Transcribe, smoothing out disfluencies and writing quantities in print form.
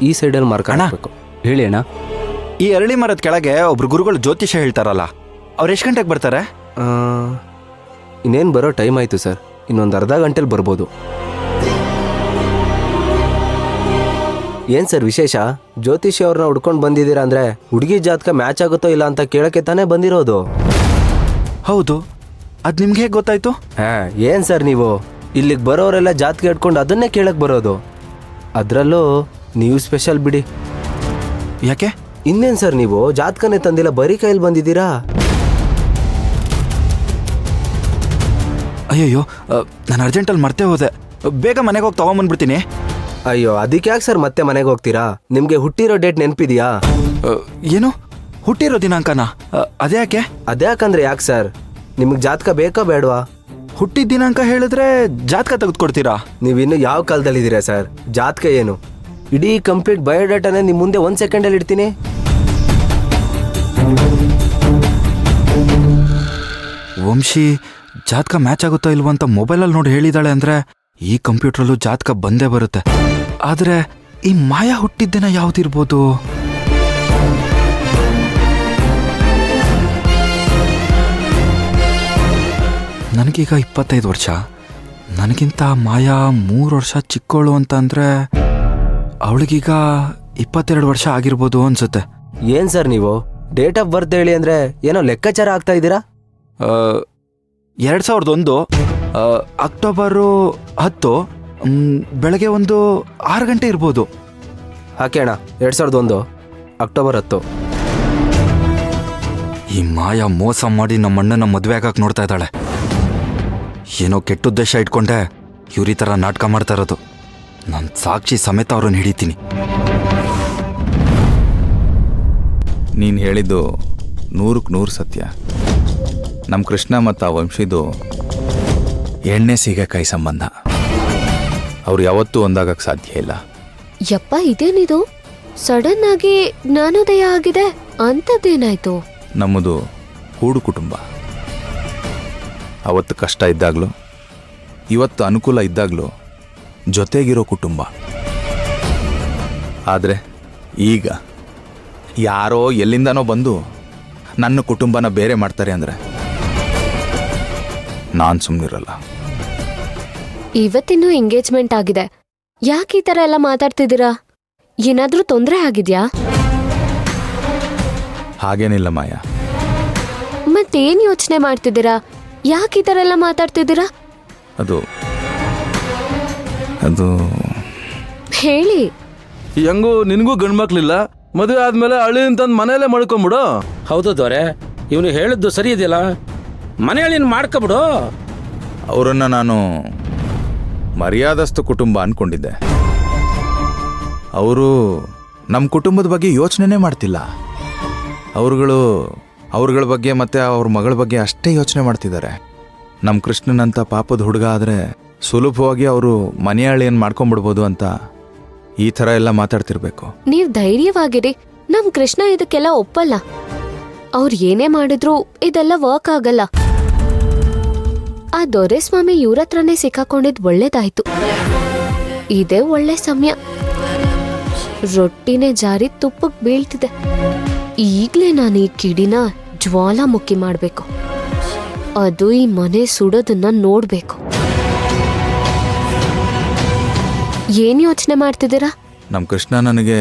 ಈ ಸೈಡಲ್ಲಿ ಮಾರ್ಕ್ ಹಾಕಬೇಕು. ಹೇಳಿ ಅಣ್ಣ. ಈ ಅರಳಿ ಮರದ ಕೆಳಗೆ ಒಬ್ರು ಗುರುಗಳು ಜ್ಯೋತಿಷ್ಯ ಹೇಳ್ತಾರಲ್ಲ, ಅವ್ರು ಎಷ್ಟು ಗಂಟೆಗೆ ಬರ್ತಾರೆ? ಇನ್ನೇನು ಬರೋ ಟೈಮ್ ಆಯಿತು ಸರ್, ಇನ್ನೊಂದು ಅರ್ಧ ಗಂಟೆಲಿ ಬರ್ಬೋದು. ಏನು ಸರ್ ವಿಶೇಷ? ಜ್ಯೋತಿಷ್ಯ ಅವ್ರನ್ನ ಹುಡ್ಕೊಂಡು ಬಂದಿದ್ದೀರಾ ಅಂದರೆ ಹುಡುಗಿ ಜಾತಕ ಮ್ಯಾಚ್ ಆಗುತ್ತೋ ಇಲ್ಲ ಅಂತ ಕೇಳೋಕ್ಕೆ ತಾನೇ ಬಂದಿರೋದು. ಹೌದು, ಅದು ನಿಮ್ಗೆ ಹೇಗೆ ಗೊತ್ತಾಯ್ತು? ಏನು ಸರ್ ನೀವು ಇಲ್ಲಿಗೆ ಬರೋರೆಲ್ಲ ಜಾತಕ ಇಟ್ಕೊಂಡು ಅದನ್ನೇ ಕೇಳಕ್ಕೆ ಬರೋದು. ಅದರಲ್ಲೂ ನೀವು ಸ್ಪೆಷಲ್ ಬಿಡಿ. ಯಾಕೆ? ಇನ್ನೇನು ಸರ್ ನೀವು ಜಾತಕನೇ ತಂದಿಲ್ಲ, ಬರೀ ಕೈಯಲ್ಲಿ ಬಂದಿದ್ದೀರಾ? ಅಯ್ಯಯ್ಯೋ, ನಾನು ಅರ್ಜೆಂಟಲ್ಲಿ ಮರ್ತೇ ಹೋದೆ. ಬೇಗ ಮನೆಗೆ ಹೋಗಿ ತೊಗೊಂಬಂದ್ಬಿಡ್ತೀನಿ. ಅಯ್ಯೋ, ಅದಕ್ಕೆ ಯಾಕೆ ಸರ್ ಮತ್ತೆ ಮನೆಗೆ ಹೋಗ್ತೀರಾ? ನಿಮಗೆ ಹುಟ್ಟಿರೋ ಡೇಟ್ ನೆನಪಿದೆಯಾ? ಏನು ಹುಟ್ಟಿರೋ ದಿನಾಂಕನ? ಅದ್ಯಾಕೆ? ಅದ್ಯಾಕಂದ್ರೆ ಯಾಕೆ ಸರ್? ನಿಮಗೆ ಜಾತಕ ಬೇಕಾ ಬೇಡವಾ? ಹುಟ್ಟಿದ ದಿನಾಂಕ ಹೇಳಿದ್ರೆ ಜಾತಕ ತೆಗೆದುಕೊಡ್ತೀರಾ? ನೀವಿನ್ನು ಯಾವ ಕಾಲದಲ್ಲಿದ್ದೀರಾ ಸರ್? ಜಾತಕ ಏನು? ಇಡೀ ಕಂಪ್ಲೀಟ್ ಬಯೋಡಾಟಾನೇ ನಿಮ್ಮ ಮುಂದೆ 1 ಸೆಕೆಂಡಲ್ಲಿ ಇಡ್ತೀನಿ. ವಂಶಿ ಜಾತಕ ಮ್ಯಾಚ್ ಆಗುತ್ತೋ ಇಲ್ವೋ ಅಂತ ಮೊಬೈಲಲ್ಲಿ ನೋಡಿ ಹೇಳಿದಾಳೆ ಅಂದರೆ ಈ ಕಂಪ್ಯೂಟ್ರಲ್ಲೂ ಜಾತಕ ಬಂದೇ ಬರುತ್ತೆ. ಆದರೆ ಈ ಮಾಯಾ ಹುಟ್ಟಿದ್ದಿನ ಯಾವುದಿರ್ಬೋದು? ನನಗೀಗ 25 ವರ್ಷ. ನನಗಿಂತ ಮಾಯಾ 3 ವರ್ಷ ಚಿಕ್ಕವಳು ಅಂತ ಅಂದರೆ ಅವಳಿಗೀಗ 22 ವರ್ಷ ಆಗಿರ್ಬೋದು ಅನ್ಸುತ್ತೆ. ಏನು ಸರ್ ನೀವು ಡೇಟ್ ಆಫ್ ಬರ್ತ್ ಹೇಳಿ ಅಂದರೆ ಏನೋ ಲೆಕ್ಕಾಚಾರ ಆಗ್ತಾ ಇದ್ದೀರಾ? 2001 ಅಕ್ಟೋಬರು 10 ಬೆಳಗ್ಗೆ ಒಂದು 6 ಗಂಟೆ ಇರ್ಬೋದು. ಹಾಕೇಣ 2001 ಅಕ್ಟೋಬರ್ 10. ಈ ಮಾಯಾ ಮೋಸ ಮಾಡಿ ನಮ್ಮ ಅಣ್ಣನ ಮದುವೆ ಆಗಕ್ಕೆ ನೋಡ್ತಾ ಇದ್ದಾಳೆ. ಏನೋ ಕೆಟ್ಟ ಉದ್ದೇಶ ಇಟ್ಕೊಂಡೆ ಇವ್ರ ಈ ಥರ ನಾಟಕ ಮಾಡ್ತಾ ಇರೋದು. ನಾನು ಸಾಕ್ಷಿ ಸಮೇತ ಅವ್ರನ್ನ ಹಿಡಿತೀನಿ. ನೀನು ಹೇಳಿದ್ದು 100ಕ್ಕೆ 100 ಸತ್ಯ. ನಮ್ಮ ಕೃಷ್ಣ ಮತ್ತು ಆ ವಂಶಿದು ಎಣ್ಣೆ ಸೀಗೆಕಾಯಿ ಸಂಬಂಧ. ಅವ್ರು ಯಾವತ್ತೂ ಒಂದಾಗಕ್ಕೆ ಸಾಧ್ಯ ಇಲ್ಲ. ಯಪ್ಪ, ಇದೇನಿದು ಸಡನ್ ಆಗಿ ಜ್ಞಾನೋದಯ ಆಗಿದೆ? ಅಂಥದ್ದೇನಾಯ್ತು? ನಮ್ಮದು ಕೂಡು ಕುಟುಂಬ. ಅವತ್ತು ಕಷ್ಟ ಇದ್ದಾಗಲೂ ಇವತ್ತು ಅನುಕೂಲ ಇದ್ದಾಗಲೂ ಜೊತೆಗಿರೋ ಕುಟುಂಬ. ಆದರೆ ಈಗ ಯಾರೋ ಎಲ್ಲಿಂದನೋ ಬಂದು ನನ್ನ ಕುಟುಂಬನ ಬೇರೆ ಮಾಡ್ತಾರೆ ಅಂದರೆ ನಾನು ಸುಮ್ಮನಿರಲ್ಲ. ಇವತ್ತಿನ್ನೂ ಎಂಗೇಜ್ಮೆಂಟ್ ಆಗಿದೆ, ಯಾಕೆ ಈ ಥರ ಎಲ್ಲ ಮಾತಾಡ್ತಿದ್ದೀರಾ? ಏನಾದರೂ ತೊಂದರೆ ಆಗಿದ್ಯಾ? ಹಾಗೇನಿಲ್ಲ ಮಾಯಾ. ಮತ್ತೇನು ಯೋಚನೆ ಮಾಡ್ತಿದ್ದೀರಾ? ಯಾಕೆ ಈ ಥರ ಎಲ್ಲ ಮಾತಾಡ್ತಿದ್ದೀರಾ? ಅದು ಹೇಳಿ. ಹೆಂಗೂ ನಿನಗೂ ಗಂಡ್ಮಕ್ಳಿಲ್ಲ, ಮದುವೆ ಆದ್ಮೇಲೆ ಹಳ್ಳಿ ಅಂತಂದು ಮನೆಯಲ್ಲೇ ಮಾಡ್ಕೊಂಬಿಡು. ಹೌದು ದೊರೆ, ಇವನು ಹೇಳಿದ್ದು ಸರಿ ಇದೆಯಲ್ಲ, ಮನೆಯಲ್ಲಿ ಮಾಡ್ಕೊಬಿಡು. ಅವರನ್ನು ನಾನು ಮರ್ಯಾದಸ್ಥ ಕುಟುಂಬ ಅಂದ್ಕೊಂಡಿದ್ದೆ. ಅವರು ನಮ್ಮ ಕುಟುಂಬದ ಬಗ್ಗೆ ಯೋಚನೆನೇ ಮಾಡ್ತಿಲ್ಲ. ಅವ್ರಗಳ ಬಗ್ಗೆ ಮತ್ತು ಅವ್ರ ಮಗಳ ಬಗ್ಗೆ ಅಷ್ಟೇ ಯೋಚನೆ ಮಾಡ್ತಿದ್ದಾರೆ. ನಮ್ಮ ಕೃಷ್ಣನಂತ ಪಾಪದ ಹುಡುಗ ಆದರೆ ಸುಲಭವಾಗಿ ಅವರು ಮನೆಯಾಳಿಯನ್ನು ಮಾಡ್ಕೊಂಡ್ಬಿಡ್ಬೋದು ಅಂತ ಈ ಥರ ಎಲ್ಲ ಮಾತಾಡ್ತಿರ್ಬೇಕು. ನೀವ್ ಧೈರ್ಯವಾಗಿರಿ, ನಮ್ ಕೃಷ್ಣ ಇದಕ್ಕೆಲ್ಲ ಒಪ್ಪಲ್ಲ. ಅವ್ರು ಏನೇ ಮಾಡಿದ್ರು ಇದೆಲ್ಲ ವರ್ಕ್ ಆಗಲ್ಲ. ಆ ದೊರೆಸ್ವಾಮಿ ಇವ್ರ ಹತ್ರನೇ ಸಿಕ್ಕಾಕೊಂಡಿದ್ ಒಳ್ಳೇದಾಯ್ತು. ಇದೇ ಒಳ್ಳೆ ಸಮಯ. ರೊಟ್ಟಿನೇ ಜಾರಿ ತುಪ್ಪಕ್ ಬೀಳ್ತಿದೆ. ಈಗ್ಲೇ ನಾನು ಈ ಕಿಡಿನ ಜ್ವಾಲಾಮುಖಿ ಮಾಡ್ಬೇಕು. ಅದು ಈ ಮನೆ ಸುಡೋದನ್ನ ನೋಡ್ಬೇಕು. ಏನ್ ಯೋಚನೆ ಮಾಡ್ತಿದ್ದೀರಾ? ನಮ್ಮ ಕೃಷ್ಣ ನನಗೆ